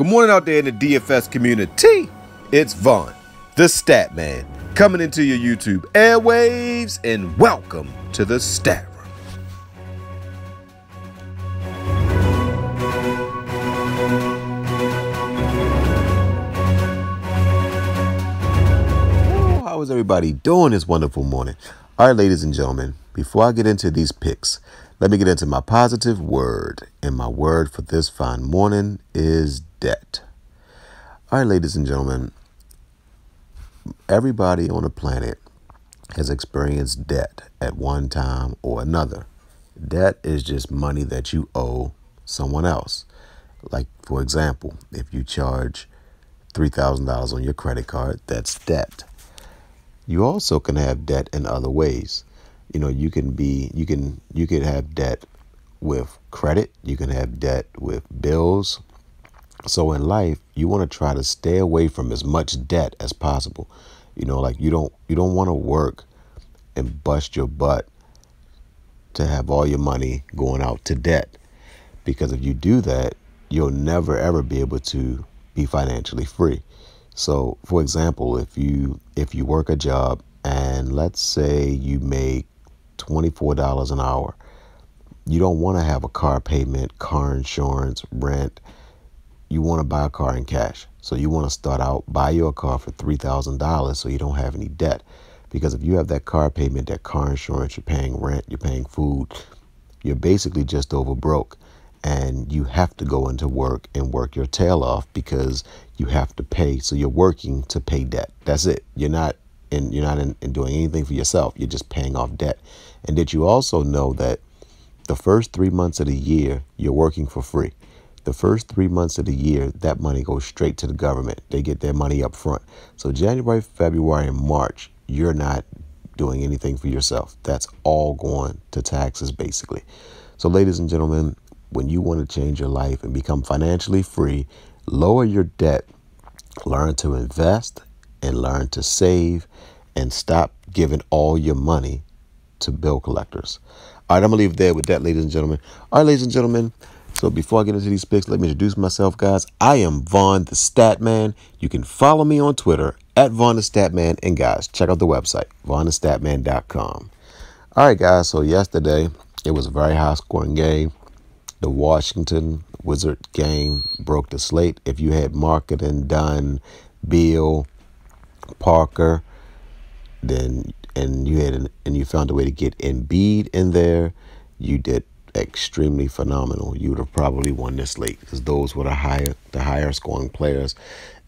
Good morning out there in the DFS community. It's Vaughn, the Stat Man, coming into your YouTube airwaves, and welcome to the Stat Room. How is everybody doing this wonderful morning? All right, ladies and gentlemen, before I get into these picks, let me get into my positive word. And my word for this fine morning is debt. All right, ladies and gentlemen, everybody on the planet has experienced debt at one time or another. Debt is just money that you owe someone else. Like, for example, if you charge $3,000 on your credit card, that's debt. You also can have debt in other ways. You know, you could have debt with credit. You can have debt with bills. So in life, you want to try to stay away from as much debt as possible. You know, like you don't want to work and bust your butt to have all your money going out to debt. Because if you do that, you'll never, ever be able to be financially free. So, for example, if you work a job and let's say you make $24 an hour, you don't want to have a car payment, car insurance, rent. You want to buy a car in cash. So you want to start out, buy your car for $3,000 so you don't have any debt. Because if you have that car payment, that car insurance, you're paying rent, you're paying food, you're basically just over broke. And you have to go into work and work your tail off because you have to pay. So you're working to pay debt. That's it. You're not in doing anything for yourself. You're just paying off debt. And did you also know that the first 3 months of the year, you're working for free? The first 3 months of the year, that money goes straight to the government. They get their money up front. So January, February, and March, you're not doing anything for yourself. That's all going to taxes, basically. So ladies and gentlemen, when you want to change your life and become financially free, lower your debt, learn to invest, and learn to save, and stop giving all your money to bill collectors. All right, I'm going to leave it there with that, ladies and gentlemen. All right, ladies and gentlemen, so before I get into these picks, let me introduce myself, guys. I am Vaughn the Stat Man. You can follow me on Twitter at Vaughn the Stat Man. And guys, check out the website, vaughnthestatman.com. All right, guys, so yesterday it was a very high-scoring game. The Washington Wizard game broke the slate. If you had marketing done, Beal, Parker, then and you found a way to get Embiid in there, you did extremely phenomenal. You would have probably won this slate because those were the higher scoring players.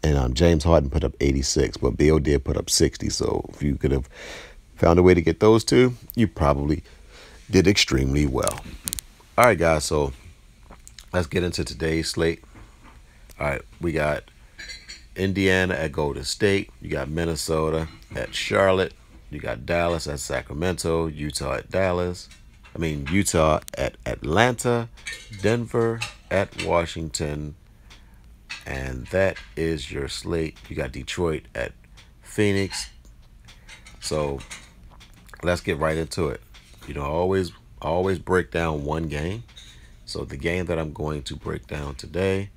And James Harden put up 86, but Beal did put up 60. So if you could have found a way to get those two, you probably did extremely well. All right, guys, so let's get into today's slate. All right, we got Indiana at Golden State. You got Minnesota at Charlotte. You got Dallas at Sacramento. Utah at Atlanta. Denver at Washington. And that is your slate. You got Detroit at Phoenix. So let's get right into it. You know, I always break down one game. So the game that I'm going to break down today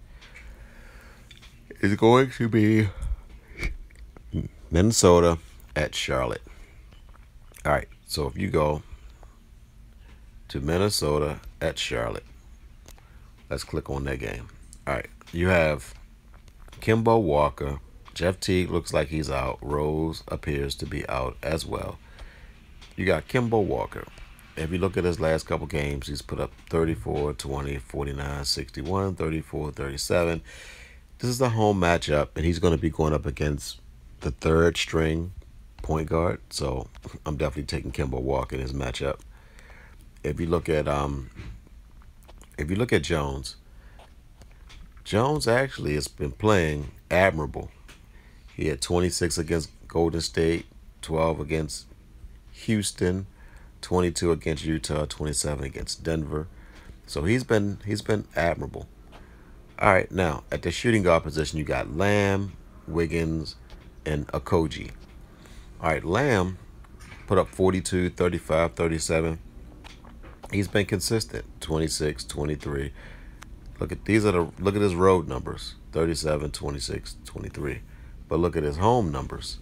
is going to be Minnesota at Charlotte. All right, so if you go to Minnesota at Charlotte, let's click on that game. All right, you have Kemba Walker. Jeff Teague looks like he's out. Rose appears to be out as well. You got Kemba Walker. If you look at his last couple games, he's put up 34, 20, 49, 61, 34, 37. This is the home matchup, and he's going to be going up against the third string point guard. So I'm definitely taking Kemba Walker in his matchup. If you look at Jones actually has been playing admirable. He had 26 against Golden State, 12 against Houston, 22 against Utah, 27 against Denver. So he's been admirable. All right, now at the shooting guard position, you got Lamb, Wiggins, and Okogie. All right, Lamb put up 42, 35, 37. He's been consistent, 26, 23, Look at his road numbers: 37, 26, 23. But look at his home numbers: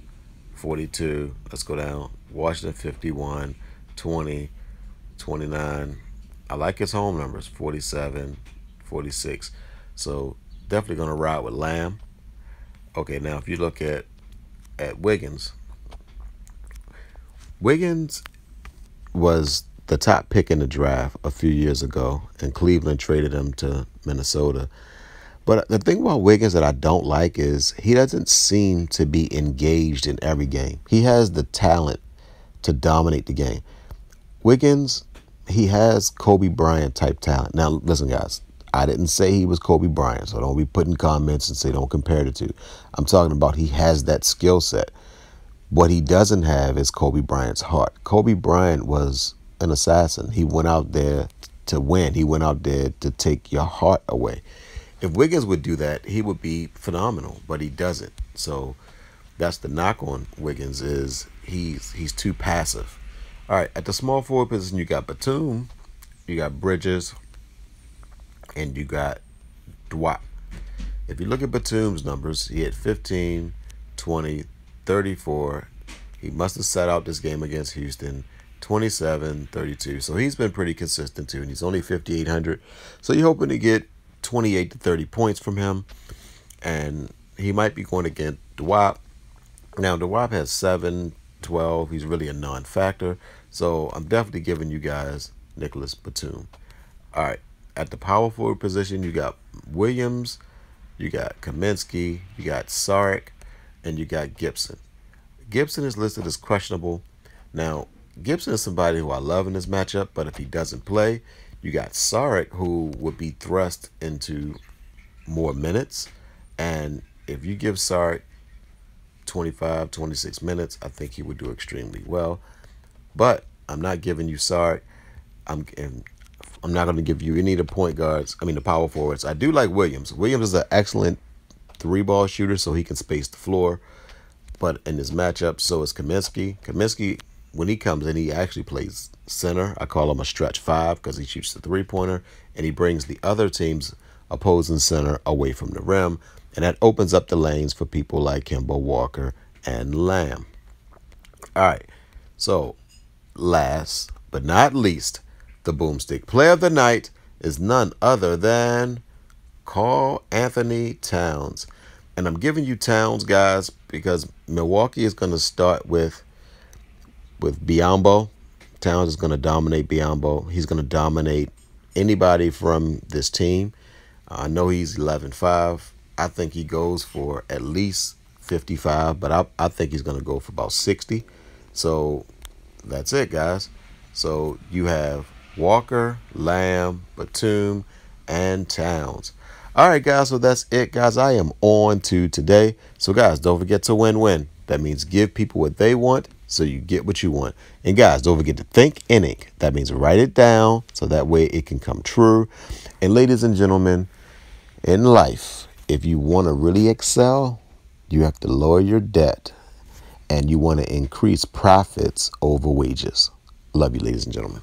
42. Let's go down. Washington 51, 20, 29. I like his home numbers: 47, 46. So definitely gonna ride with Lamb. Okay, now if you look at Wiggins was the top pick in the draft a few years ago, and Cleveland traded him to Minnesota. But the thing about Wiggins that I don't like is he doesn't seem to be engaged in every game. He has the talent to dominate the game. Wiggins, he has Kobe Bryant type talent. Now, listen, guys, I didn't say he was Kobe Bryant, so don't be putting comments and say don't compare the two. I'm talking about he has that skill set. What he doesn't have is Kobe Bryant's heart. Kobe Bryant was an assassin. He went out there to win. He went out there to take your heart away. If Wiggins would do that, he would be phenomenal, but he doesn't. So that's the knock on Wiggins, is he's too passive. All right, at the small forward position, you got Batum, you got Bridges, and you got Dwight. If you look at Batum's numbers, he had 15, 20, 34. He must have sat out this game against Houston. 27, 32. So he's been pretty consistent too, and he's only 5,800. So you're hoping to get 28 to 30 points from him, and he might be going against Dwight. Now, Dwight has 7, 12. He's really a non-factor. So I'm definitely giving you guys Nicholas Batum. All right, at the power forward position, you got Williams, you got Kaminsky, you got Saric, and you got Gibson. Gibson is listed as questionable. Now, Gibson is somebody who I love in this matchup, but if he doesn't play, you got Saric, who would be thrust into more minutes. And if you give Saric 25, 26 minutes, I think he would do extremely well. But I'm not giving you Saric. I'm not going to give you any of the point guards, the power forwards. I do like Williams. Williams is an excellent three-ball shooter, so he can space the floor. But in this matchup, so is Kaminsky. Kaminsky, when he comes in, he actually plays center. I call him a stretch five because he shoots the three-pointer, and he brings the other team's opposing center away from the rim, and that opens up the lanes for people like Kemba Walker and Lamb. All right, so last but not least, the boomstick player of the night is none other than Karl Anthony Towns. And I'm giving you Towns, guys, because Milwaukee is going to start with Biyombo. Towns is going to dominate Biyombo. He's going to dominate anybody from this team. I know he's 11-5. I think he goes for at least 55, but I think he's going to go for about 60. So that's it, guys. So you have Walker, Lamb, Batum, and Towns. All right, guys, so that's it, guys. I am on to today. So, guys, don't forget to win-win. That means give people what they want so you get what you want. And, guys, don't forget to think in ink. That means write it down so that way it can come true. And, ladies and gentlemen, in life, if you want to really excel, you have to lower your debt and you want to increase profits over wages. Love you, ladies and gentlemen.